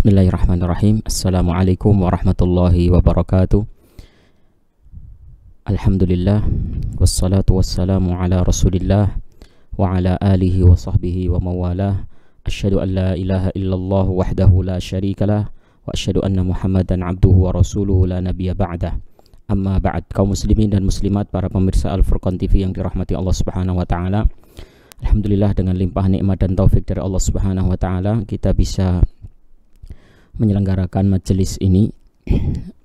Bismillahirrahmanirrahim. Assalamualaikum warahmatullahi wabarakatuh. Alhamdulillah, wassalatu wassalamu ala rasulillah wa ala alihi wa sahbihi wa mawalah. Asyhadu an la ilaha illallah wahdahu la syarikalah wa asyhadu anna muhammadan abduhu wa rasuluhu la nabiyya ba'dah. Amma ba'd. Kaum muslimin dan muslimat, para pemirsa Al-Furqan TV yang dirahmati Allah Subhanahu wa taala. Alhamdulillah, dengan limpah nikmat dan taufik dari Allah Subhanahu wa taala, kita bisa menyelenggarakan majelis ini,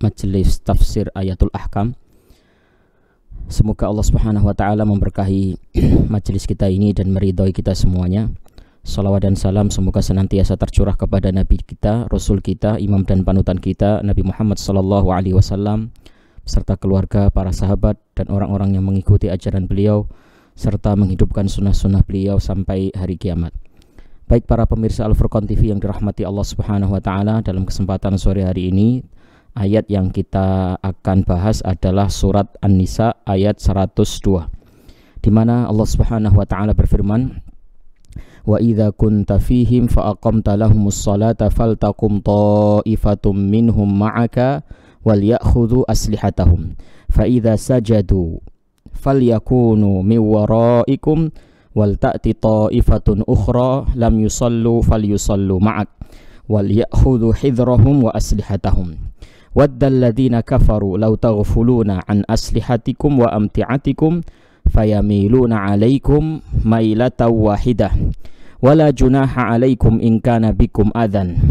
majelis tafsir Ayatul Ahkam. Semoga Allah Subhanahu wa taala memberkahi majelis kita ini dan meridhai kita semuanya. Salawat dan salam semoga senantiasa tercurah kepada Nabi kita, Rasul kita, imam dan panutan kita, Nabi Muhammad sallallahu alaihi wasallam, serta keluarga, para sahabat dan orang-orang yang mengikuti ajaran beliau serta menghidupkan sunnah-sunnah beliau sampai hari kiamat. Baik para pemirsa Al-Furqan TV yang dirahmati Allah Subhanahu wa taala, dalam kesempatan sore hari ini ayat yang kita akan bahas adalah surat An-Nisa ayat 102, di mana Allah Subhanahu wa taala berfirman, "Wa idza kunta fihim fa aqamta lahumus salata faltaqum ta'ifatum minhum ma'aka wal ya'khudhu aslihatahum fa idza sajadu falyakunu min waraikum wal ta'ti ta'ifatun ukhra lam yusallu falyusallu ma'ak wal ya'khudhu hidrahum wa aslihatahum waddal ladzina kafaru law taghfuluna an aslihatikum wa amti'atikum fayamiluna 'alaikum mailatan wahidah wala junaha 'alaikum in kana bikum adhan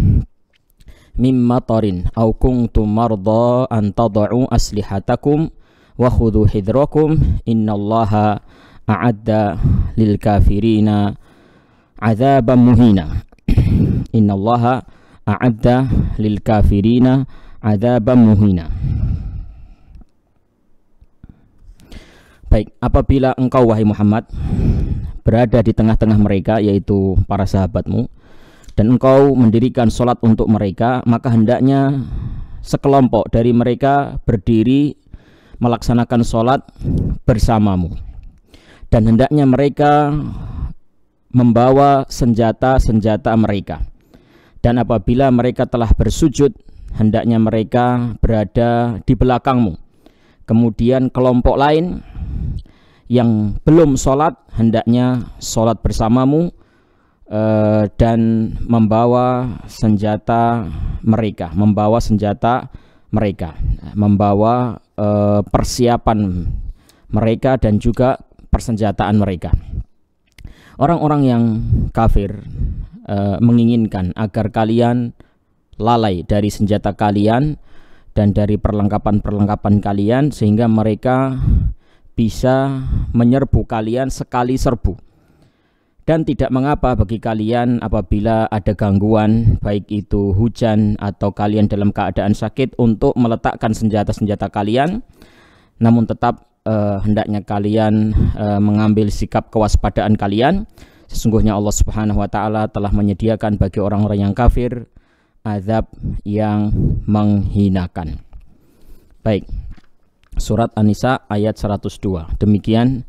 mim matarin aw kuntum marda an tad'u aslihatakum wa khudhu hidrakum innallaha a'adda lil kafirina 'adzaban muhina. Innallaha a'adda lil kafirina 'adzaban muhina. Baik, apabila engkau wahai Muhammad berada di tengah-tengah mereka, yaitu para sahabatmu, dan engkau mendirikan salat untuk mereka, maka hendaknya sekelompok dari mereka berdiri melaksanakan sholat bersamamu, dan hendaknya mereka membawa senjata-senjata mereka, dan apabila mereka telah bersujud hendaknya mereka berada di belakangmu. Kemudian kelompok lain yang belum sholat hendaknya sholat bersamamu dan membawa senjata mereka, membawa persiapan mereka dan juga persenjataan mereka. Orang-orang yang kafir menginginkan agar kalian lalai dari senjata kalian dan dari perlengkapan-perlengkapan kalian, sehingga mereka bisa menyerbu kalian sekali serbu. Dan tidak mengapa bagi kalian apabila ada gangguan, baik itu hujan atau kalian dalam keadaan sakit, untuk meletakkan senjata-senjata kalian. Namun tetap hendaknya kalian mengambil sikap kewaspadaan kalian. Sesungguhnya Allah Subhanahu wa taala telah menyediakan bagi orang-orang yang kafir azab yang menghinakan. Baik, surat An-Nisa ayat 102. Demikian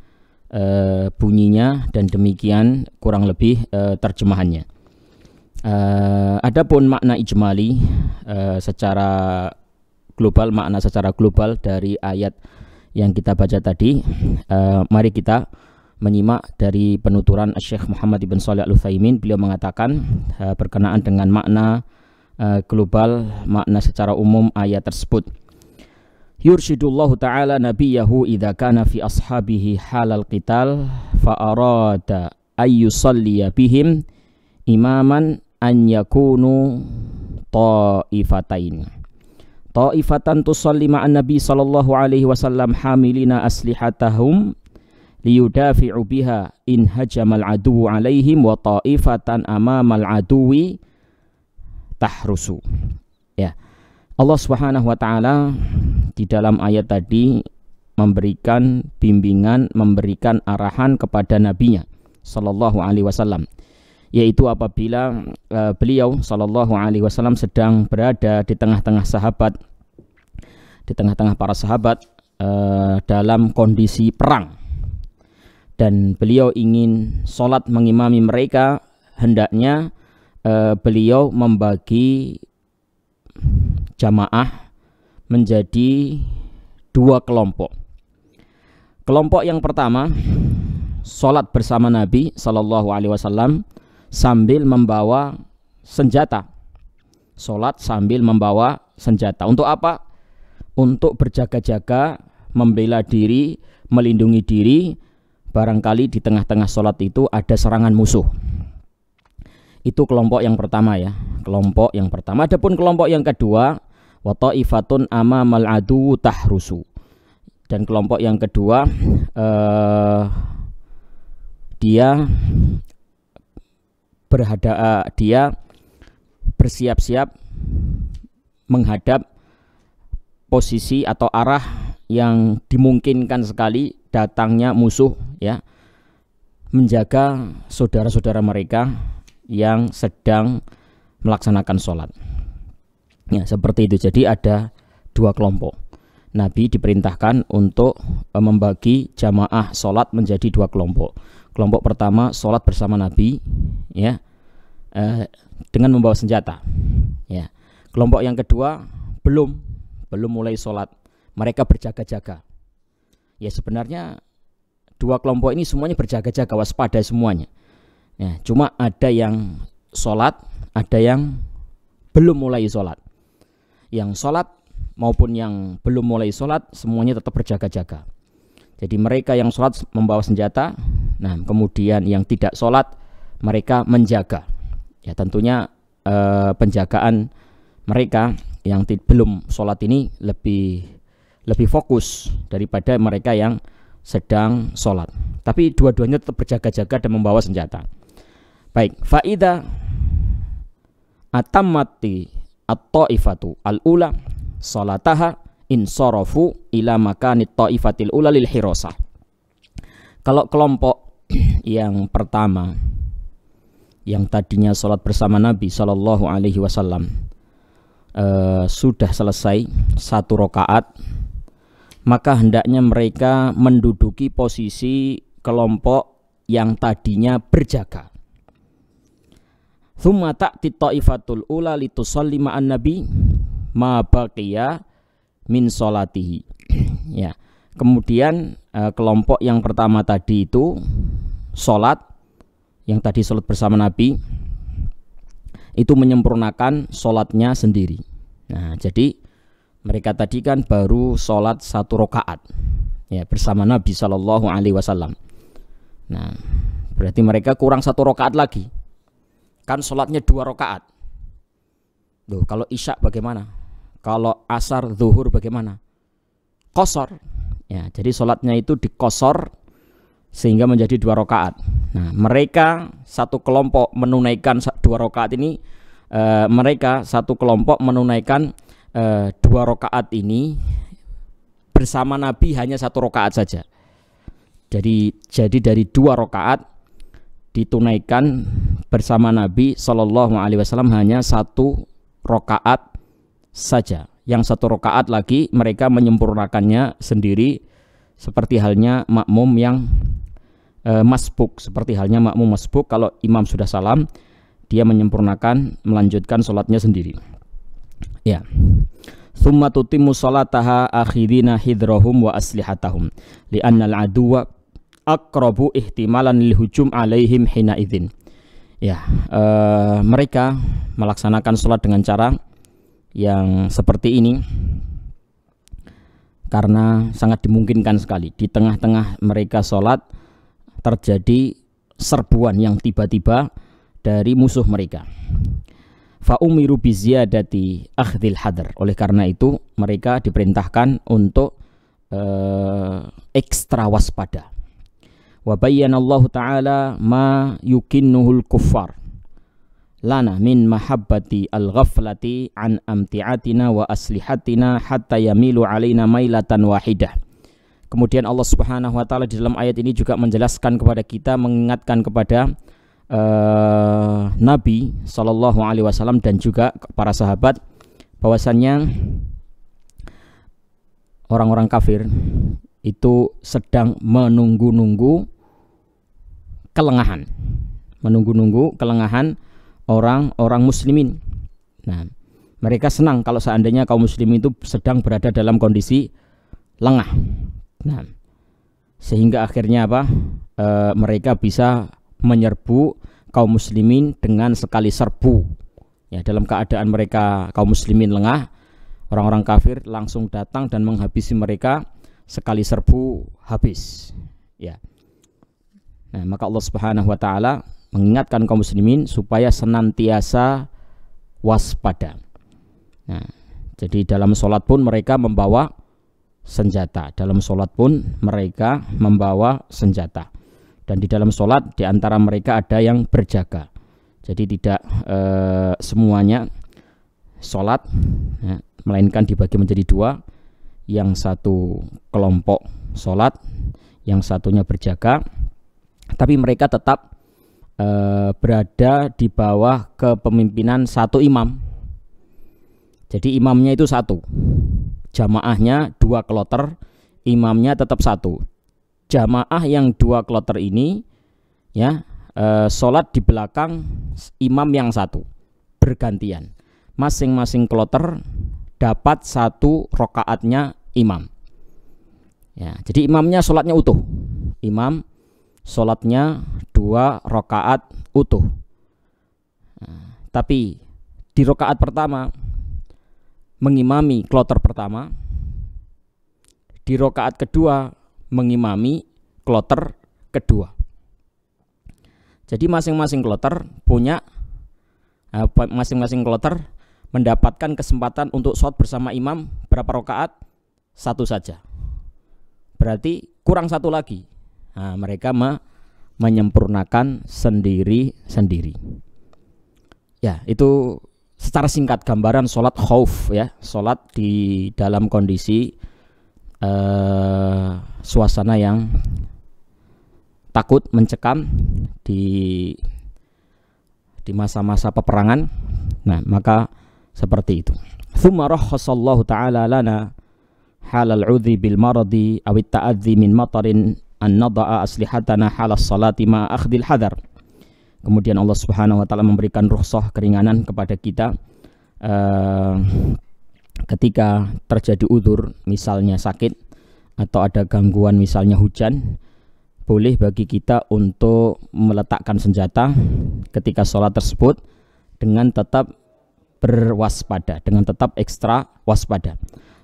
bunyinya dan demikian kurang lebih terjemahannya. Adapun makna ijmali secara global, makna secara global dari ayat yang kita baca tadi, mari kita menyimak dari penuturan Syekh Muhammad ibn Shalih Al-Utsaimin. Beliau mengatakan berkenaan dengan makna global, makna secara umum ayat tersebut. Yurshidullahu ta'ala nabiyahu idza kana fi ashabihi halal qital fa arada ayyusalliya bihim imaman an yakunu ta'ifatan tusalli ma'an nabi sallallahu alaihi wasallam hamilina aslihatahum liyudafi'u biha in hajamal aduwwu alaihim wa ta'ifatan amamal aduwi tahrusu. Ya, Allah Subhanahu wa taala di dalam ayat tadi memberikan bimbingan, memberikan arahan kepada nabinya sallallahu alaihi wasallam, yaitu apabila beliau sallallahu alaihi wasallam sedang berada di tengah-tengah sahabat, di tengah-tengah para sahabat dalam kondisi perang, dan beliau ingin sholat mengimami mereka, hendaknya beliau membagi jamaah menjadi dua kelompok. Kelompok yang pertama, sholat bersama Nabi Shallallahu Alaihi Wasallam sambil membawa senjata. Sholat sambil membawa senjata. Untuk apa? Untuk berjaga-jaga, membela diri, melindungi diri. Barangkali di tengah-tengah sholat itu ada serangan musuh. Itu kelompok yang pertama ya. Kelompok yang pertama. Adapun kelompok yang kedua, wa ta'ifatun amamal adu tahrusu. Dan kelompok yang kedua, dia bersiap-siap menghadap posisi atau arah yang dimungkinkan sekali datangnya musuh, ya, menjaga saudara-saudara mereka yang sedang melaksanakan sholat. Ya, seperti itu. Jadi ada dua kelompok. Nabi diperintahkan untuk membagi jamaah sholat menjadi dua kelompok. Kelompok pertama sholat bersama Nabi, ya, dengan membawa senjata. Ya. Kelompok yang kedua belum mulai sholat, mereka berjaga-jaga. Ya, sebenarnya dua kelompok ini semuanya berjaga-jaga, waspada semuanya. Ya, cuma ada yang sholat, ada yang belum mulai sholat. Yang sholat maupun yang belum mulai sholat semuanya tetap berjaga-jaga. Jadi mereka yang sholat membawa senjata, nah kemudian yang tidak sholat mereka menjaga. Ya, tentunya penjagaan mereka yang belum sholat ini lebih fokus daripada mereka yang sedang sholat. Tapi dua-duanya tetap berjaga-jaga dan membawa senjata. Baik, faida atammati at-ta'ifatu al-ula salataha insarafu ila makanit ta'ifatil ula lil hirasah. Kalau kelompok yang pertama yang tadinya sholat bersama Nabi Shallallahu Alaihi Wasallam sudah selesai satu rakaat, maka hendaknya mereka menduduki posisi kelompok yang tadinya berjaga. Tsumma ta'ti ta'ifatul ula litusalli ma'an nabi ma baqiya min sholatihi. Ya. Kemudian kelompok yang pertama tadi itu sholat, yang tadi sholat bersama Nabi, itu menyempurnakan sholatnya sendiri. Nah, jadi mereka tadi kan baru sholat satu rakaat, ya, bersama Nabi Shallallahu Alaihi Wasallam. Nah, berarti mereka kurang satu rakaat lagi. Kan sholatnya dua rakaat. Loh, kalau isya bagaimana? Kalau asar, zuhur bagaimana? Qasar. Ya, jadi sholatnya itu dikosor sehingga menjadi dua rakaat. Nah, mereka satu kelompok menunaikan dua rakaat ini. Mereka satu kelompok menunaikan dua rakaat ini bersama Nabi hanya satu rakaat saja. Jadi dari dua rakaat ditunaikan bersama Nabi Shallallahu Alaihi Wasallam hanya satu rakaat saja. Yang satu rakaat lagi mereka menyempurnakannya sendiri, seperti halnya makmum yang masbuk. Seperti halnya makmum masbuk, kalau imam sudah salam, dia menyempurnakan, melanjutkan sholatnya sendiri. Ya. Tsumma tutimmu sholataha akhidina hidrahum wa aslihatahum li'anna al-aduwa aqrabu ihtimalan lil hujum alaihim hina idzin. Ya, mereka melaksanakan sholat dengan cara yang seperti ini karena sangat dimungkinkan sekali di tengah-tengah mereka sholat terjadi serbuan yang tiba-tiba dari musuh mereka. Fa umiru bi ziyadati akhdhil hadar. Oleh karena itu mereka diperintahkan untuk ekstra waspada. Wa bayyana Allah Ta'ala ma yukinnuhul kuffar lana min mahabbati al-ghaflati an amti'atina wa aslihatina hatta yamilu alaina mailatan wahidah. Kemudian Allah Subhanahu wa taala di dalam ayat ini juga menjelaskan kepada kita, mengingatkan kepada Nabi Shallallahu Alaihi Wasallam dan juga para sahabat bahwasannya orang-orang kafir itu sedang menunggu-nunggu kelengahan orang-orang muslimin. Nah, Mereka senang kalau seandainya kaum muslimin itu sedang berada dalam kondisi lengah. Nah, sehingga akhirnya apa? Mereka bisa menyerbu kaum muslimin dengan sekali serbu. Ya, dalam keadaan mereka kaum muslimin lengah, orang-orang kafir langsung datang dan menghabisi mereka sekali serbu habis. Ya. Nah, maka Allah Subhanahu wa taala mengingatkan kaum muslimin supaya senantiasa waspada. Nah, jadi dalam sholat pun mereka membawa senjata. Dalam sholat pun mereka membawa senjata. Dan di dalam sholat di antara mereka ada yang berjaga. Jadi tidak semuanya sholat, ya, melainkan dibagi menjadi dua. Yang satu kelompok sholat, yang satunya berjaga. Tapi mereka tetap berada di bawah kepemimpinan satu imam. Jadi imamnya itu satu, jamaahnya dua kloter, imamnya tetap satu. Jamaah yang dua kloter ini ya sholat di belakang imam yang satu, bergantian. Masing-masing kloter dapat satu rokaatnya imam. Ya, jadi imamnya sholatnya utuh. Imam sholatnya 2 rokaat utuh. Nah, tapi di rokaat pertama mengimami kloter pertama, di rokaat kedua mengimami kloter kedua. Jadi masing-masing kloter punya masing-masing kloter mendapatkan kesempatan untuk sholat bersama imam berapa rokaat? 1 saja. Berarti kurang 1 lagi. Nah, mereka menyempurnakan sendiri-sendiri. Ya, itu secara singkat gambaran sholat khauf, ya, sholat di dalam kondisi suasana yang takut, mencekam di masa-masa peperangan. Nah, maka seperti itu. Tsumma rahhasallahu ta'ala lana halal 'udzi bil maradi aw at-ta'adzi min matarin an nada'a aslihatana halas salati ma akhdil hadar. Kemudian Allah Subhanahu wa taala memberikan rukhsah, keringanan kepada kita ketika terjadi udzur, misalnya sakit atau ada gangguan misalnya hujan, boleh bagi kita untuk meletakkan senjata ketika sholat tersebut dengan tetap berwaspada, dengan tetap ekstra waspada.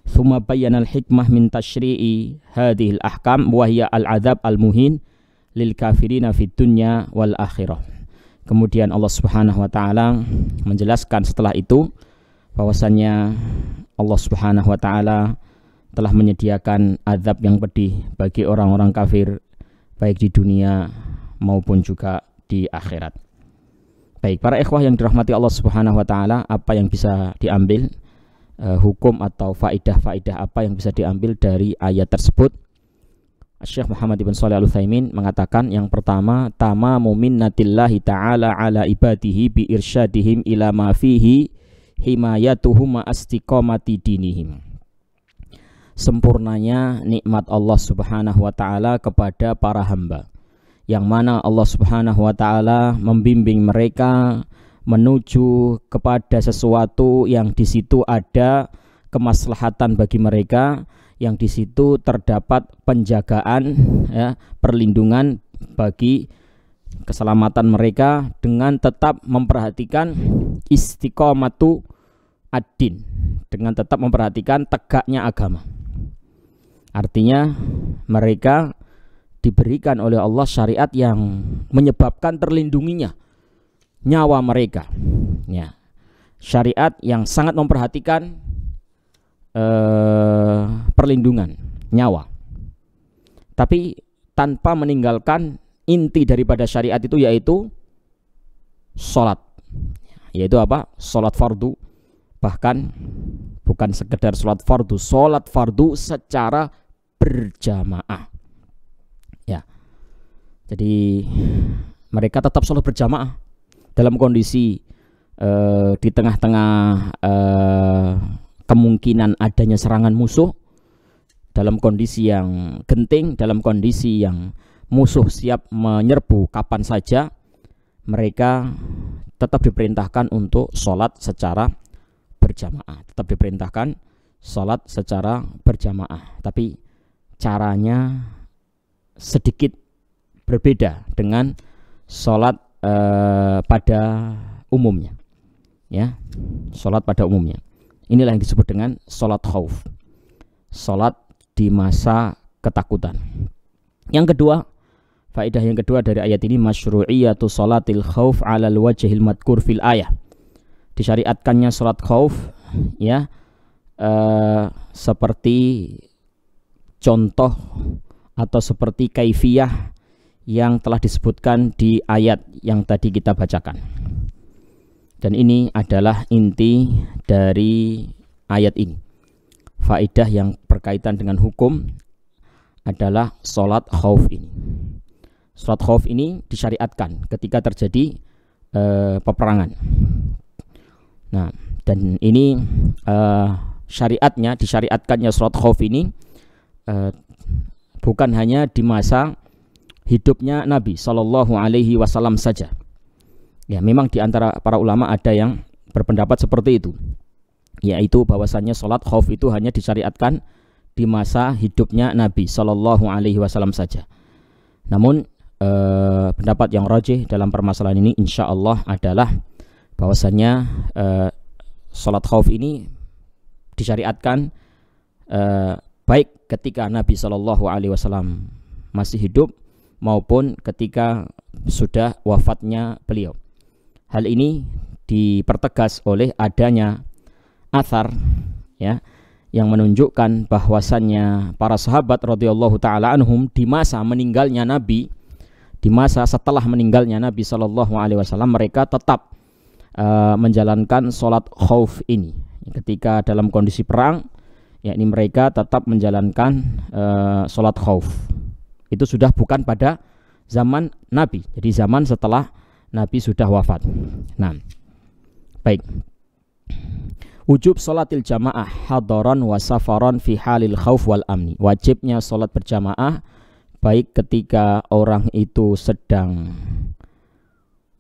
Tsumma bayyana al-hikmah min tasyri'i hadhil ahkam wa hiya al-'adzab al-muhin lil kafirina fid dunya wal akhirah. Kemudian Allah Subhanahu wa taala menjelaskan setelah itu bahwasannya Allah Subhanahu wa taala telah menyediakan azab yang pedih bagi orang-orang kafir baik di dunia maupun juga di akhirat. Baik, para ikhwah yang dirahmati Allah Subhanahu wa taala, apa yang bisa diambil hukum atau faidah-faidah apa yang bisa diambil dari ayat tersebut? Syekh Muhammad ibn Shalih Al-Utsaimin mengatakan, yang pertama, tamamu minnatillahi ta'ala ala ibadihi bi irsyadihim ila ma fihi himayatuhum ma istiqamati dinihim. Sempurnanya nikmat Allah Subhanahu wa taala kepada para hamba, yang mana Allah Subhanahu wa taala membimbing mereka menuju kepada sesuatu yang di situ ada kemaslahatan bagi mereka, yang di situ terdapat penjagaan, ya, perlindungan bagi keselamatan mereka dengan tetap memperhatikan istiqomatu ad-din, dengan tetap memperhatikan tegaknya agama. Artinya mereka diberikan oleh Allah syariat yang menyebabkan terlindunginya nyawa mereka, ya. Syariat yang sangat memperhatikan perlindungan nyawa, tapi tanpa meninggalkan inti daripada syariat itu, yaitu sholat, yaitu apa? Sholat fardu, bahkan bukan sekedar sholat fardu, sholat fardu secara berjamaah, ya. Jadi mereka tetap sholat berjamaah dalam kondisi di tengah-tengah kemungkinan adanya serangan musuh, dalam kondisi yang genting, dalam kondisi yang musuh siap menyerbu kapan saja, mereka tetap diperintahkan untuk sholat secara berjamaah. Tetap diperintahkan sholat secara berjamaah, tapi caranya sedikit berbeda dengan sholat pada umumnya, ya, sholat pada umumnya. Inilah yang disebut dengan sholat khauf, sholat di masa ketakutan. Yang kedua, faedah yang kedua dari ayat ini, masyru'iyatu sholatil khauf 'alal wajhil madkur fil ayah. Disyariatkannya sholat khauf, ya, seperti contoh atau seperti kaifiyah yang telah disebutkan di ayat yang tadi kita bacakan. Dan ini adalah inti dari ayat ini. Faedah yang berkaitan dengan hukum adalah sholat khauf ini. Sholat khauf ini disyariatkan ketika terjadi peperangan. Nah, dan ini disyariatkannya sholat khauf ini bukan hanya di masa hidupnya Nabi Shallallahu Alaihi Wasallam saja. Ya, memang di antara para ulama ada yang berpendapat seperti itu, yaitu bahwasannya sholat khauf itu hanya disyariatkan di masa hidupnya Nabi Shallallahu Alaihi Wasallam saja. Namun pendapat yang rajih dalam permasalahan ini insya Allah adalah bahwasannya sholat khauf ini disyariatkan baik ketika Nabi Shallallahu Alaihi Wasallam masih hidup maupun ketika sudah wafatnya beliau. Hal ini dipertegas oleh adanya athar, ya, yang menunjukkan bahwasannya para sahabat radhiyallahu taala anhum di masa meninggalnya Nabi, di masa setelah meninggalnya Nabi Shallallahu Alaihi Wasallam, mereka tetap menjalankan sholat khauf ini. Ketika dalam kondisi perang, yakni mereka tetap menjalankan sholat khauf. Itu sudah bukan pada zaman Nabi, jadi zaman setelah Nabi sudah wafat. Nah, baik. Wujub sholatil jamaah hadaron wa safaron fi halil khauf wal amni. Wajibnya sholat berjamaah baik ketika orang itu sedang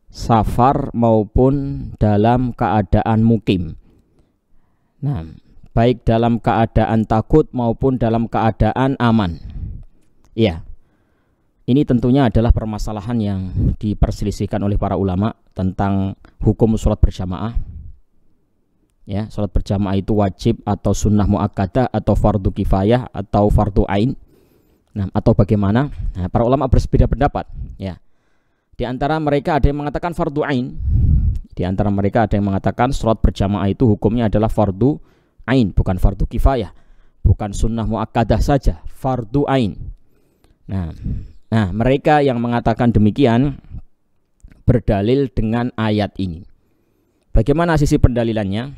safar maupun dalam keadaan mukim. Nah, baik dalam keadaan takut maupun dalam keadaan aman. Ya. Ini tentunya adalah permasalahan yang diperselisihkan oleh para ulama tentang hukum sholat berjamaah. Ya, sholat berjamaah itu wajib atau sunnah muakkadah atau fardu kifayah atau fardu ain. Nah, atau bagaimana? Nah, para ulama berbeda pendapat. Ya, di antara mereka ada yang mengatakan fardu ain. Di antara mereka ada yang mengatakan sholat berjamaah itu hukumnya adalah fardu ain, bukan fardu kifayah, bukan sunnah muakkadah saja, fardu ain. Nah, mereka yang mengatakan demikian berdalil dengan ayat ini. Bagaimana sisi pendalilannya?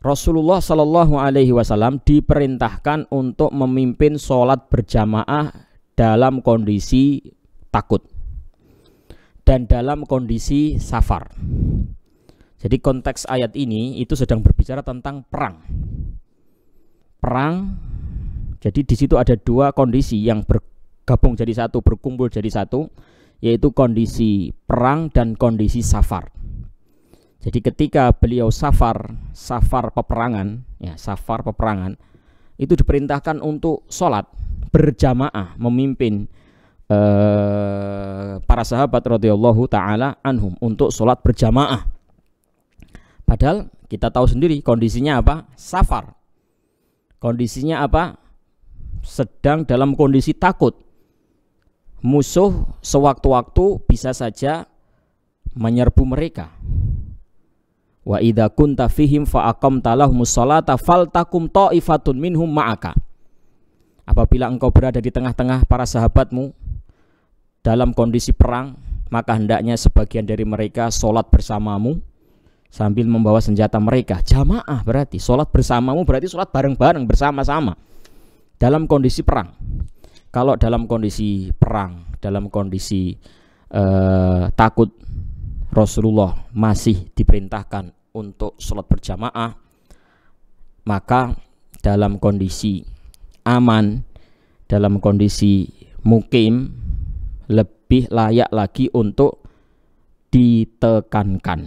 Rasulullah Shallallahu Alaihi Wasallam diperintahkan untuk memimpin sholat berjamaah dalam kondisi takut dan dalam kondisi safar. Jadi konteks ayat ini itu sedang berbicara tentang perang. Jadi di situ ada dua kondisi yang bergabung jadi satu, berkumpul jadi satu, yaitu kondisi perang dan kondisi safar. Jadi ketika beliau safar peperangan, ya, safar peperangan, itu diperintahkan untuk sholat berjamaah, memimpin para sahabat radhiyallahu taala anhum untuk sholat berjamaah. Padahal kita tahu sendiri kondisinya apa? Safar. Kondisinya apa? Sedang dalam kondisi takut. Musuh sewaktu-waktu bisa saja menyerbu mereka. Wa idza kunta fihim fa aqamta lahumus sholata faltakum ta'ifatun minhum ma'aka. Apabila engkau berada di tengah-tengah para sahabatmu dalam kondisi perang, maka hendaknya sebagian dari mereka sholat bersamamu sambil membawa senjata mereka. Jamaah berarti sholat bersamamu, berarti sholat bareng-bareng bersama-sama dalam kondisi perang. Kalau dalam kondisi perang, dalam kondisi takut, Rasulullah masih diperintahkan untuk sholat berjamaah. Maka dalam kondisi aman, dalam kondisi mukim, lebih layak lagi untuk ditekankan.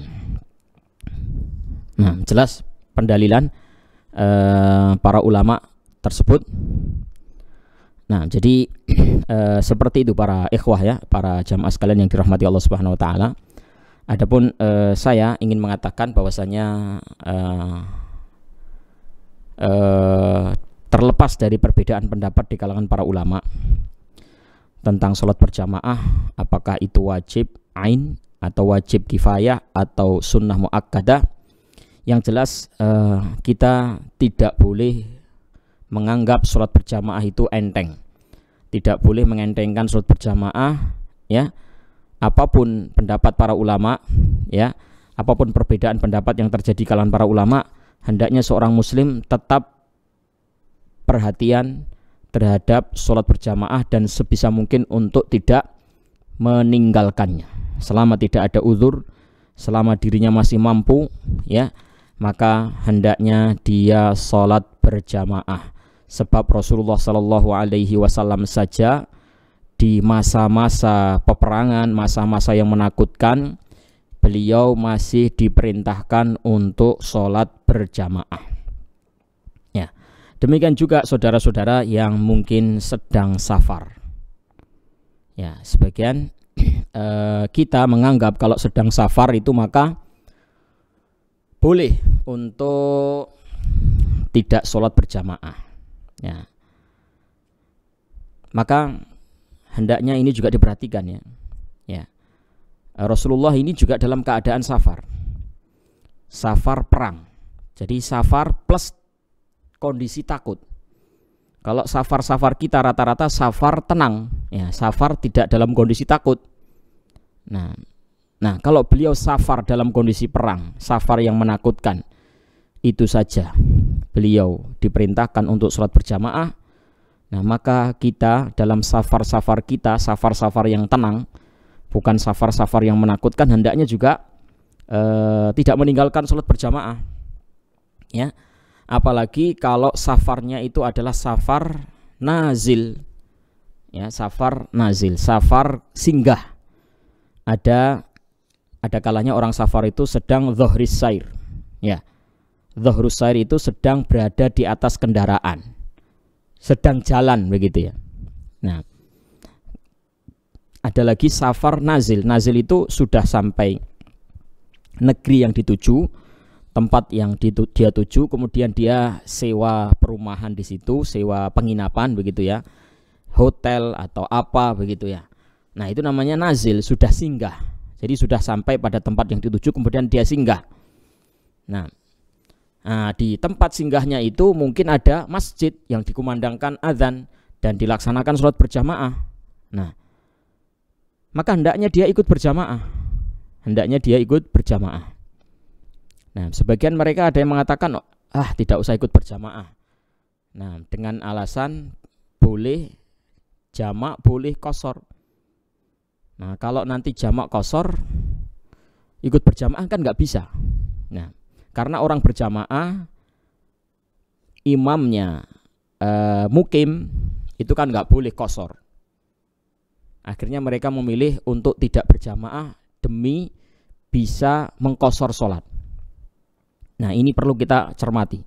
Nah, jelas pendalilan para ulama tersebut. Nah, jadi seperti itu para ikhwah ya, para jamaah sekalian yang dirahmati Allah Subhanahu wa taala. Adapun saya ingin mengatakan bahwasanya terlepas dari perbedaan pendapat di kalangan para ulama tentang sholat berjamaah, apakah itu wajib ain atau wajib kifayah atau sunnah muakkadah, yang jelas kita tidak boleh menganggap sholat berjamaah itu enteng, tidak boleh mengentengkan sholat berjamaah ya. Apapun pendapat para ulama ya, apapun perbedaan pendapat yang terjadi kalangan para ulama, hendaknya seorang muslim tetap perhatian terhadap sholat berjamaah dan sebisa mungkin untuk tidak meninggalkannya selama tidak ada uzur, selama dirinya masih mampu ya, maka hendaknya dia sholat berjamaah. Sebab Rasulullah Shallallahu Alaihi Wasallam saja di masa-masa peperangan, masa-masa yang menakutkan, beliau masih diperintahkan untuk sholat berjamaah. Ya, demikian juga saudara-saudara yang mungkin sedang safar. Ya, sebagian kita menganggap kalau sedang safar itu maka boleh untuk tidak sholat berjamaah. Ya, maka hendaknya ini juga diperhatikan ya. Ya, Rasulullah ini juga dalam keadaan safar, safar perang. Jadi safar plus kondisi takut. Kalau safar-safar kita rata-rata safar tenang, ya, safar tidak dalam kondisi takut. Nah, kalau beliau safar dalam kondisi perang, safar yang menakutkan, itu saja beliau diperintahkan untuk sholat berjamaah. Nah, maka kita dalam safar-safar kita, safar-safar yang tenang, bukan safar-safar yang menakutkan, hendaknya juga tidak meninggalkan sholat berjamaah. Ya, apalagi kalau safarnya itu adalah safar nazil, ya, safar nazil, safar singgah. Ada kalanya orang safar itu sedang dhuhris sair, ya, dhuhrus sair itu sedang berada di atas kendaraan, sedang jalan begitu ya. Nah, ada lagi safar nazil. Nazil itu sudah sampai negeri yang dituju, tempat yang dia tuju, kemudian dia sewa perumahan di situ, sewa penginapan begitu ya, hotel atau apa begitu ya. Nah, itu namanya nazil, sudah singgah. Jadi sudah sampai pada tempat yang dituju, kemudian dia singgah. Nah, di tempat singgahnya itu mungkin ada masjid yang dikumandangkan azan dan dilaksanakan sholat berjamaah. Nah, maka hendaknya dia ikut berjamaah. Hendaknya dia ikut berjamaah. Nah, sebagian mereka ada yang mengatakan, tidak usah ikut berjamaah. Nah, dengan alasan boleh jamak, boleh qashar. Nah, kalau nanti jamak qashar, ikut berjamaah kan nggak bisa. Nah, karena orang berjamaah, imamnya mukim, itu kan nggak boleh qashar. Akhirnya mereka memilih untuk tidak berjamaah demi bisa mengqashar sholat. Nah, ini perlu kita cermati.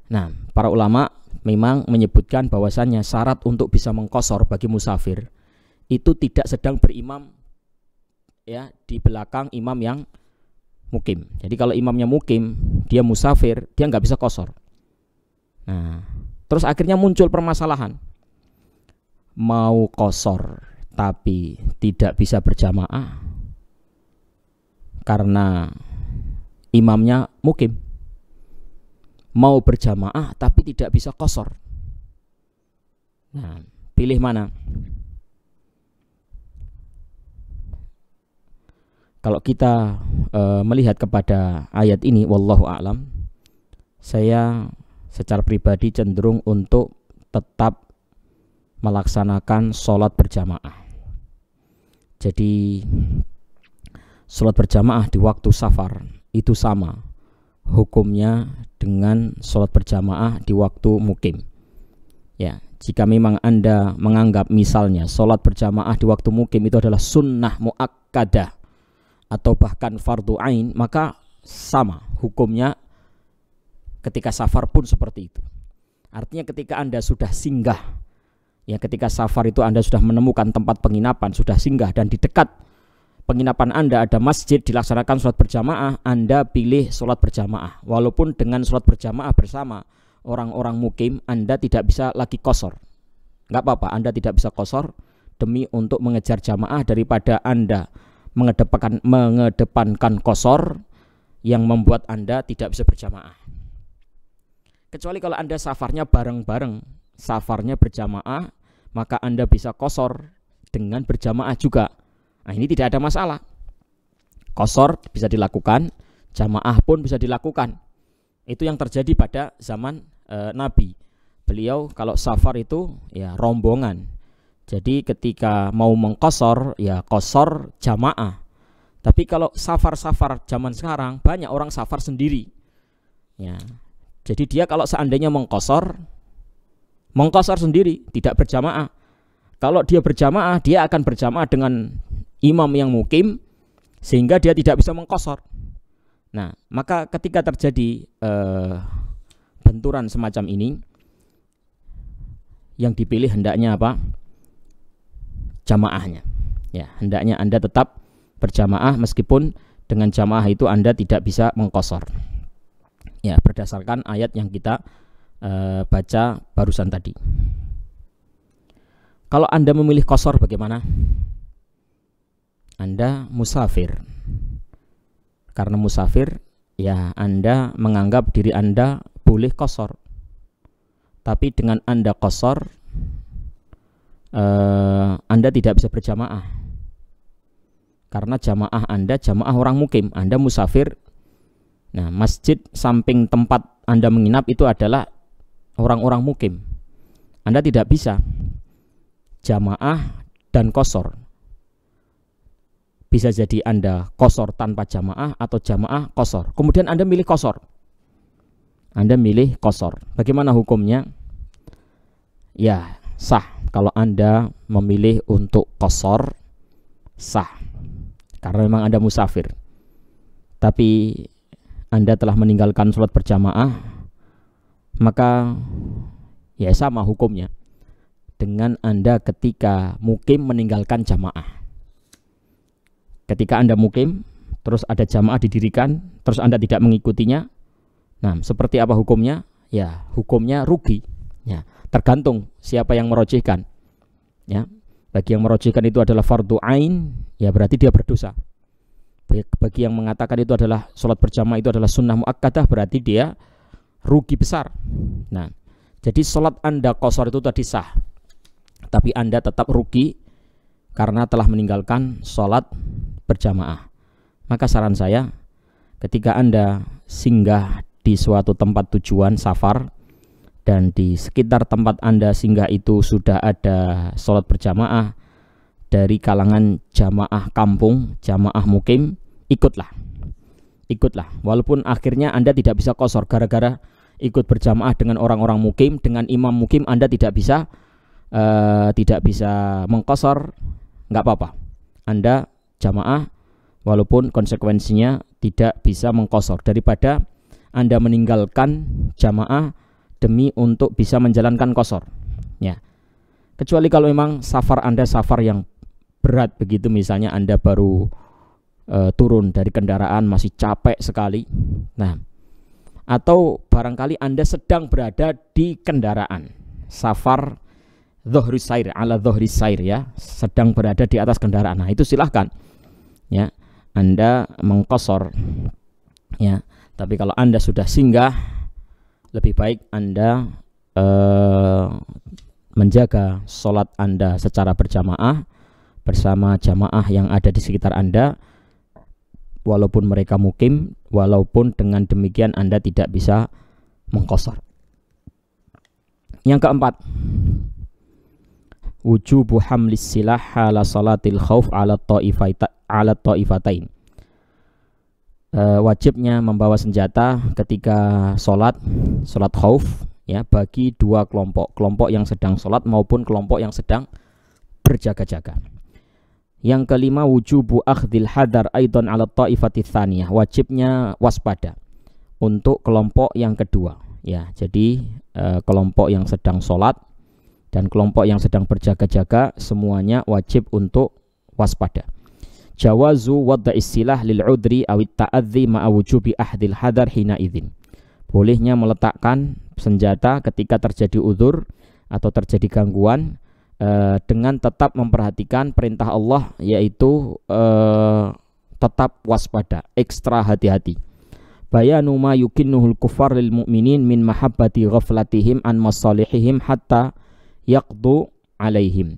Nah, para ulama memang menyebutkan bahwasannya syarat untuk bisa mengqashar bagi musafir itu tidak sedang berimam ya di belakang imam yang mukim. Jadi kalau imamnya mukim, dia musafir, dia nggak bisa qashar. Nah, terus akhirnya muncul permasalahan. Mau qashar tapi tidak bisa berjamaah karena imamnya mukim. Mau berjamaah tapi tidak bisa qashar. Nah, pilih mana? Kalau kita melihat kepada ayat ini, wallahu a'lam, saya secara pribadi cenderung untuk tetap melaksanakan sholat berjamaah. Jadi sholat berjamaah di waktu safar itu sama hukumnya dengan sholat berjamaah di waktu mukim. Ya, jika memang Anda menganggap misalnya sholat berjamaah di waktu mukim itu adalah sunnah muakkadah atau bahkan fardu ain, maka sama hukumnya ketika safar pun seperti itu. Artinya ketika Anda sudah singgah, ya ketika safar itu Anda sudah menemukan tempat penginapan, sudah singgah dan di dekat penginapan Anda ada masjid dilaksanakan sholat berjamaah, Anda pilih sholat berjamaah. Walaupun dengan sholat berjamaah bersama orang-orang mukim, Anda tidak bisa lagi qashar. Nggak apa-apa, Anda tidak bisa qashar demi untuk mengejar jamaah daripada Anda mengedepankan qashar yang membuat Anda tidak bisa berjamaah. Kecuali kalau Anda safarnya bareng-bareng, safarnya berjamaah, maka Anda bisa qashar dengan berjamaah juga. Nah, ini tidak ada masalah. Qashar bisa dilakukan, jamaah pun bisa dilakukan. Itu yang terjadi pada zaman Nabi. Beliau kalau safar itu ya rombongan. Jadi ketika mau mengqashar ya qashar jamaah. Tapi kalau safar-safar zaman sekarang banyak orang safar sendiri. Ya. Jadi dia kalau seandainya mengqashar sendiri, tidak berjamaah. Kalau dia berjamaah, dia akan berjamaah dengan imam yang mukim sehingga dia tidak bisa mengqashar. Nah, maka ketika terjadi benturan semacam ini, yang dipilih hendaknya apa? Jamaahnya. Ya, hendaknya Anda tetap berjamaah meskipun dengan jamaah itu Anda tidak bisa mengqashar. Ya, berdasarkan ayat yang kita baca barusan tadi. Kalau Anda memilih qashar bagaimana? Anda musafir. Karena musafir, ya Anda menganggap diri Anda boleh qashar. Tapi dengan Anda qashar, Anda tidak bisa berjamaah. Karena jamaah Anda jamaah orang mukim, Anda musafir. Nah, masjid samping tempat Anda menginap itu adalah orang-orang mukim. Anda tidak bisa jamaah dan qashar. Bisa jadi Anda qashar tanpa jamaah atau jamaah qashar. Kemudian Anda milih qashar. Anda milih qashar. Bagaimana hukumnya? Ya, sah. Kalau Anda memilih untuk qashar, sah. Karena memang Anda musafir. Tapi Anda telah meninggalkan sholat berjamaah, maka ya sama hukumnya dengan Anda ketika mukim meninggalkan jamaah. Ketika Anda mukim, terus ada jamaah didirikan, terus Anda tidak mengikutinya, nah seperti apa hukumnya? Ya, hukumnya rugi. Ya, tergantung siapa yang merojihkan. Ya, bagi yang merojihkan itu adalah fardu ain, ya berarti dia berdosa. Bagi yang mengatakan itu adalah sholat berjamaah itu adalah sunnah muakkadah, berarti dia rugi besar. Nah, jadi sholat Anda qashar itu tadi sah, tapi Anda tetap rugi karena telah meninggalkan sholat berjamaah. Maka saran saya, ketika Anda singgah di suatu tempat tujuan safar dan di sekitar tempat Anda singgah itu sudah ada sholat berjamaah dari kalangan jamaah kampung, jamaah mukim, ikutlah. Walaupun akhirnya Anda tidak bisa qashar gara-gara ikut berjamaah dengan orang-orang mukim, dengan imam mukim Anda tidak bisa mengqashar, nggak apa-apa. Anda jamaah walaupun konsekuensinya tidak bisa mengqashar, daripada Anda meninggalkan jamaah demi untuk bisa menjalankan qashar. Ya. Kecuali kalau memang safar Anda safar yang berat begitu, misalnya Anda baru turun dari kendaraan masih capek sekali. Nah, atau barangkali Anda sedang berada di kendaraan safar dhuhris sair ala dhuhris sair, ya, sedang berada di atas kendaraan. Nah, itu silahkan, ya, Anda mengqashar, ya. Tapi kalau Anda sudah singgah, lebih baik Anda menjaga sholat Anda secara berjamaah bersama jamaah yang ada di sekitar Anda, walaupun mereka mukim, walaupun dengan demikian Anda tidak bisa mengqashar. Yang keempat, wujubu hamlis silah ala salatil khauf ala ta'ifatain. Wajibnya membawa senjata ketika sholat khauf, ya, bagi dua kelompok yang sedang sholat maupun kelompok yang sedang berjaga-jaga. Yang kelima, wujubu akhdil hadar aidan ala ta'ifati tsaniyah, wajibnya waspada untuk kelompok yang kedua. Ya, jadi kelompok yang sedang sholat dan kelompok yang sedang berjaga-jaga semuanya wajib untuk waspada. Jawazu wad'is silah lil udri awit ta'adzi ma'a wujubi ahdil hadar hina idzin. Bolehnya meletakkan senjata ketika terjadi udzur atau terjadi gangguan dengan tetap memperhatikan perintah Allah, yaitu tetap waspada, ekstra hati-hati. Bayanu ma yukinnuhul kuffar lil mu'minin min mahabbati ghaflatihim an masalihihim hatta yaqdu alaihim.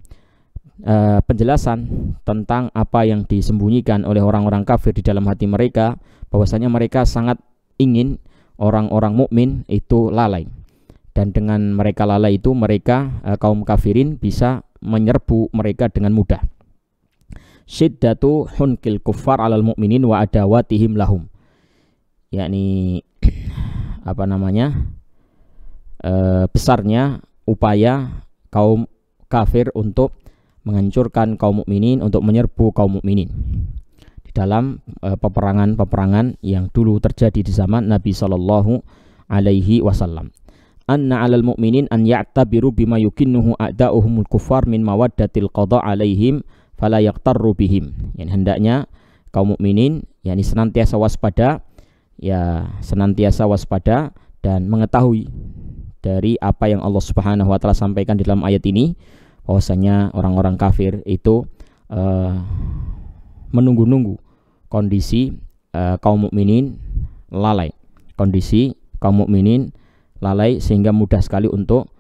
Penjelasan tentang apa yang disembunyikan oleh orang-orang kafir di dalam hati mereka, bahwasanya mereka sangat ingin orang-orang mukmin itu lalai. Dan dengan mereka lalai itu, mereka kaum kafirin bisa menyerbu mereka dengan mudah. Syiddatu hunkil kuffar alal mu'minin wa adawatihim lahum. Yakni besarnya upaya kaum kafir untuk menghancurkan kaum mukminin, untuk menyerbu kaum mukminin di dalam peperangan-peperangan yang dulu terjadi di zaman Nabi sallallahu alaihi wasallam. Anna 'alal mu'minin an ya'tabiru bima yukinnuhu a'da'uhumul kuffar min mawaddatil qada' 'alaihim fala yaqtarru bihim. Yani hendaknya kaum mukminin senantiasa waspada, senantiasa waspada dan mengetahui dari apa yang Allah Subhanahu wa taala sampaikan di dalam ayat ini, bahwasanya orang-orang kafir itu menunggu-nunggu kondisi kaum mukminin lalai. Kondisi kaum mukminin lalai sehingga mudah sekali untuk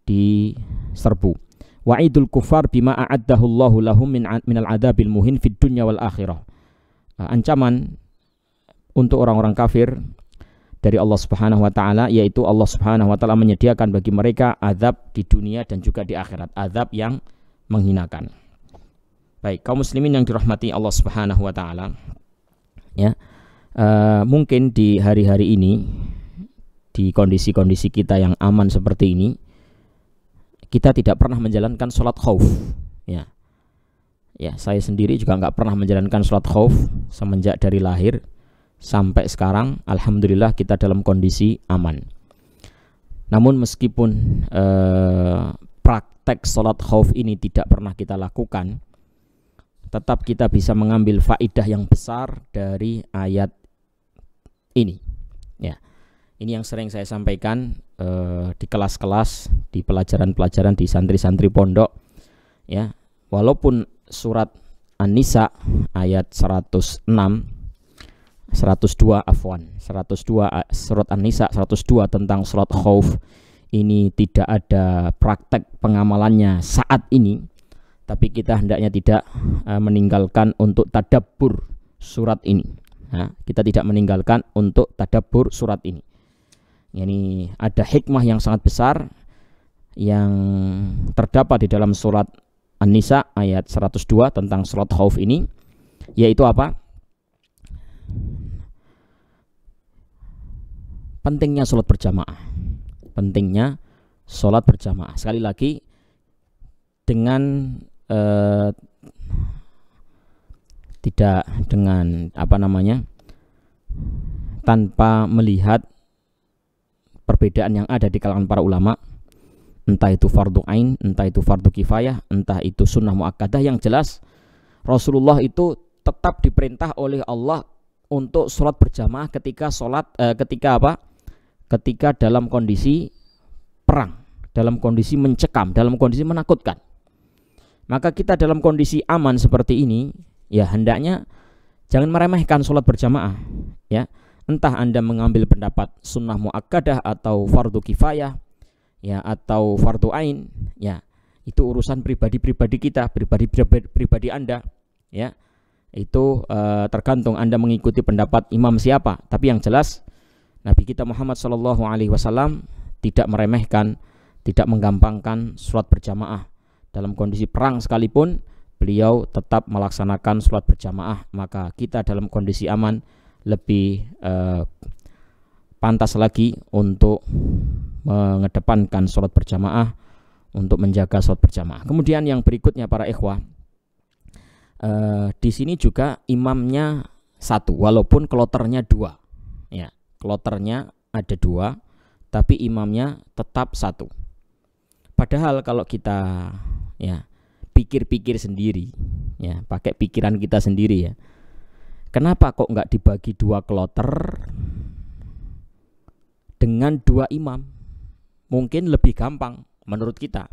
diserbu. Wa'idul kuffar bima a'addahu Allahu lahum minal adabil muhin fid dunya wal akhirah. Ancaman untuk orang-orang kafir dari Allah Subhanahu wa taala, yaitu Allah Subhanahu wa taala menyediakan bagi mereka azab di dunia dan juga di akhirat, azab yang menghinakan. Baik, kaum muslimin yang dirahmati Allah Subhanahu wa taala, mungkin di hari-hari ini, di kondisi-kondisi kita yang aman seperti ini, kita tidak pernah menjalankan sholat khauf. Saya sendiri juga nggak pernah menjalankan sholat khauf semenjak dari lahir sampai sekarang. Alhamdulillah kita dalam kondisi aman. Namun meskipun praktek sholat khauf ini tidak pernah kita lakukan, tetap kita bisa mengambil faidah yang besar dari ayat ini. Ini yang sering saya sampaikan di kelas-kelas, di pelajaran-pelajaran di santri-santri pondok. Walaupun surat An-Nisa ayat 102 surat An-Nisa 102 tentang surat khauf ini tidak ada praktek pengamalannya saat ini, tapi kita hendaknya tidak meninggalkan untuk tadabbur surat ini. Kita tidak meninggalkan untuk tadabbur surat ini. Yani ada hikmah yang sangat besar yang terdapat di dalam surat An-Nisa ayat 102 tentang surat khauf ini, yaitu apa? Pentingnya sholat berjamaah. Pentingnya sholat berjamaah. Sekali lagi, dengan tanpa melihat perbedaan yang ada di kalangan para ulama, entah itu fardu ain, entah itu fardu kifayah, entah itu sunnah muakkadah, yang jelas Rasulullah itu tetap diperintah oleh Allah untuk sholat berjamaah ketika dalam kondisi perang, dalam kondisi mencekam, dalam kondisi menakutkan. Maka kita dalam kondisi aman seperti ini, hendaknya jangan meremehkan sholat berjamaah. Entah Anda mengambil pendapat sunnah muakkadah atau fardu kifayah, atau fardu ain, itu urusan pribadi-pribadi kita, pribadi Anda, itu tergantung Anda mengikuti pendapat imam siapa. Tapi yang jelas Nabi kita Muhammad SAW tidak meremehkan, tidak menggampangkan sholat berjamaah. Dalam kondisi perang sekalipun beliau tetap melaksanakan sholat berjamaah. Maka kita dalam kondisi aman lebih pantas lagi untuk mengedepankan sholat berjamaah, untuk menjaga sholat berjamaah. Kemudian yang berikutnya para ikhwah, di sini juga imamnya satu, walaupun kloternya dua. Ya, kloternya ada dua, tapi imamnya tetap satu. Padahal kalau kita ya pikir-pikir sendiri, ya pakai pikiran kita sendiri ya, kenapa kok nggak dibagi dua kloter dengan dua imam? Mungkin lebih gampang menurut kita.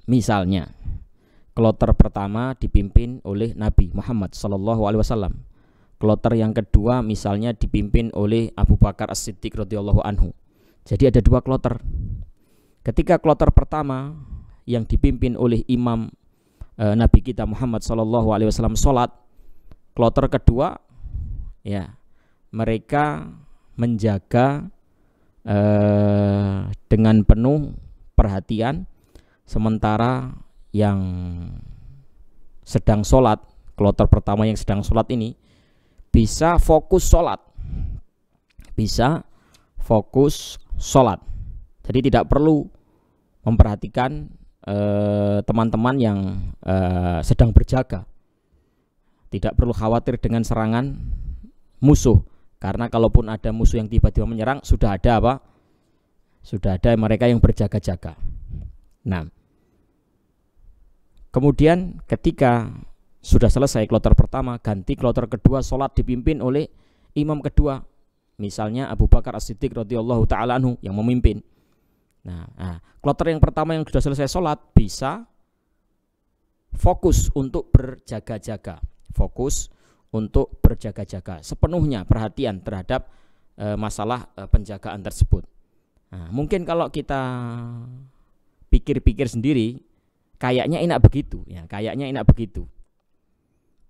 Misalnya, kloter pertama dipimpin oleh Nabi Muhammad SAW. Kloter yang kedua misalnya dipimpin oleh Abu Bakar As-Siddiq radhiyallahu anhu. Jadi ada dua kloter. Ketika kloter pertama yang dipimpin oleh imam Nabi kita Muhammad SAW sholat, kloter kedua ya mereka menjaga dengan penuh perhatian, sementara yang sedang sholat, kloter pertama yang sedang sholat ini bisa fokus sholat, jadi tidak perlu memperhatikan teman-teman yang sedang berjaga, tidak perlu khawatir dengan serangan musuh, karena kalaupun ada musuh yang tiba-tiba menyerang, sudah ada mereka yang berjaga-jaga. Nah, kemudian ketika sudah selesai kloter pertama, ganti kloter kedua, sholat dipimpin oleh imam kedua, misalnya Abu Bakar As-Siddiq radhiyallahu ta'ala anhu yang memimpin. Nah, kloter yang pertama yang sudah selesai sholat bisa fokus untuk berjaga-jaga, sepenuhnya perhatian terhadap masalah penjagaan tersebut. Nah, mungkin kalau kita pikir-pikir sendiri, kayaknya enak begitu.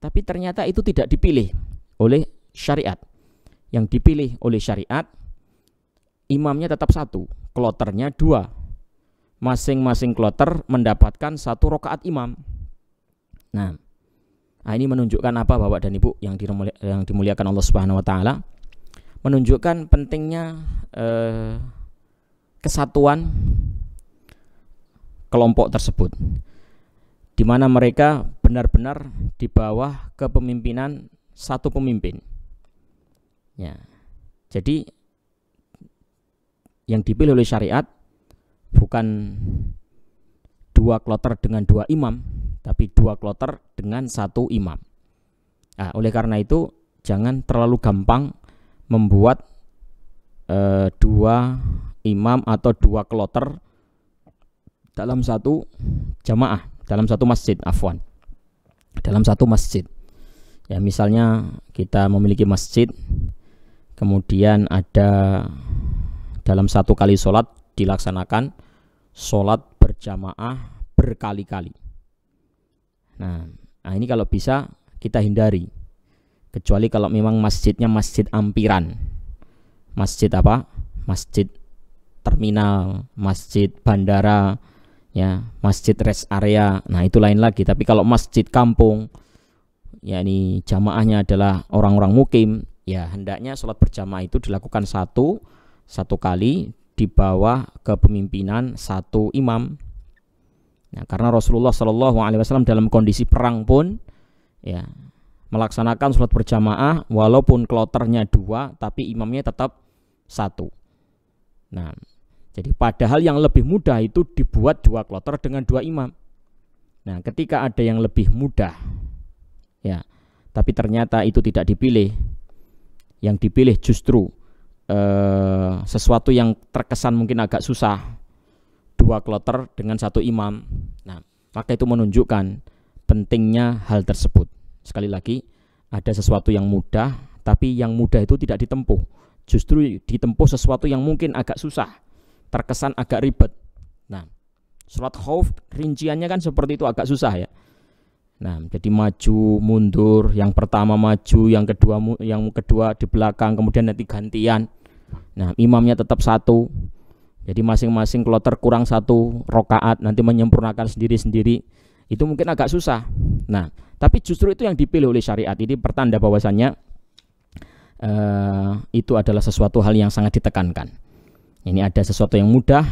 Tapi ternyata itu tidak dipilih oleh syariat. Yang dipilih oleh syariat, imamnya tetap satu, kloternya dua. Masing-masing kloter mendapatkan satu rakaat imam. Nah, ini menunjukkan apa Bapak dan Ibu yang dimuliakan Allah Subhanahu wa taala? Menunjukkan pentingnya kesatuan kelompok tersebut, di mana mereka benar-benar di bawah kepemimpinan satu pemimpin. Ya, jadi yang dipilih oleh syariat bukan dua kloter dengan dua imam, tapi dua kloter dengan satu imam. Oleh karena itu jangan terlalu gampang membuat dua imam atau dua kloter dalam satu jamaah, dalam satu masjid, ya, misalnya kita memiliki masjid, kemudian ada dalam satu kali sholat dilaksanakan sholat berjamaah berkali-kali. Nah, ini kalau bisa kita hindari, kecuali kalau memang masjidnya masjid ampiran, masjid terminal, masjid bandara, ya, masjid rest area. Nah, itu lain lagi. Tapi kalau masjid kampung, yakni jamaahnya adalah orang-orang mukim, ya hendaknya sholat berjamaah itu dilakukan satu kali di bawah kepemimpinan satu imam. Nah, karena Rasulullah SAW dalam kondisi perang pun ya melaksanakan sholat berjamaah walaupun kloternya dua, tapi imamnya tetap satu. Nah, jadi padahal yang lebih mudah itu dibuat dua kloter dengan dua imam. Nah, ketika ada yang lebih mudah, ya, tapi ternyata itu tidak dipilih, yang dipilih justru sesuatu yang terkesan mungkin agak susah, dua kloter dengan satu imam. Nah, maka itu menunjukkan pentingnya hal tersebut. Sekali lagi, ada sesuatu yang mudah, tapi yang mudah itu tidak ditempuh. Justru ditempuh sesuatu yang mungkin agak susah, terkesan agak ribet. Nah, sholat khauf rinciannya kan seperti itu, agak susah ya. Nah, jadi maju mundur, yang pertama maju, yang kedua di belakang, kemudian nanti gantian. Nah, imamnya tetap satu. Jadi masing-masing kloter kurang satu rakaat, nanti menyempurnakan sendiri-sendiri. Itu mungkin agak susah. Nah, tapi justru itu yang dipilih oleh syariat. Ini pertanda bahwasannya itu adalah sesuatu hal yang sangat ditekankan. Ini ada sesuatu yang mudah,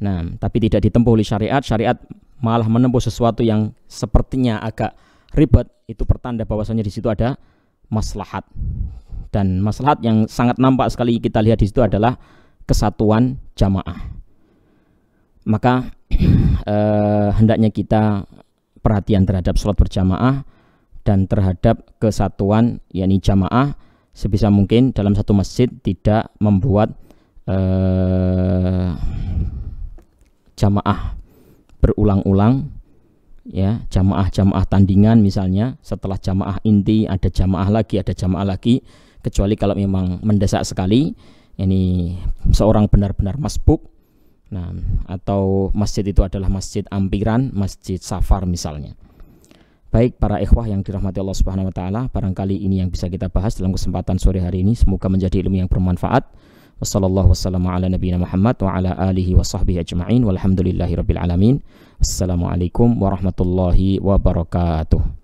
Nah, tapi tidak ditempuh oleh syariat, syariat malah menempuh sesuatu yang sepertinya agak ribet, itu pertanda bahwasanya di situ ada maslahat. Dan maslahat yang sangat nampak sekali kita lihat di situ adalah kesatuan jamaah. Maka hendaknya kita perhatian terhadap sholat berjamaah dan terhadap kesatuan yakni jamaah. Sebisa mungkin dalam satu masjid tidak membuat jamaah berulang-ulang, ya, jamaah tandingan misalnya, setelah jamaah inti ada jamaah lagi, kecuali kalau memang mendesak sekali, ini seorang benar-benar masbuk, nah, atau masjid itu adalah masjid ampiran, masjid safar misalnya. Baik para ikhwah yang dirahmati Allah Subhanahu wa taala, barangkali ini yang bisa kita bahas dalam kesempatan sore hari ini. Semoga menjadi ilmu yang bermanfaat. Wassallallahu wassalamu ala nabiyina Muhammad wa ala alihi wa sahbihi ajma'in walhamdulillahi rabbil alamin. Wassalamualaikum warahmatullahi wabarakatuh.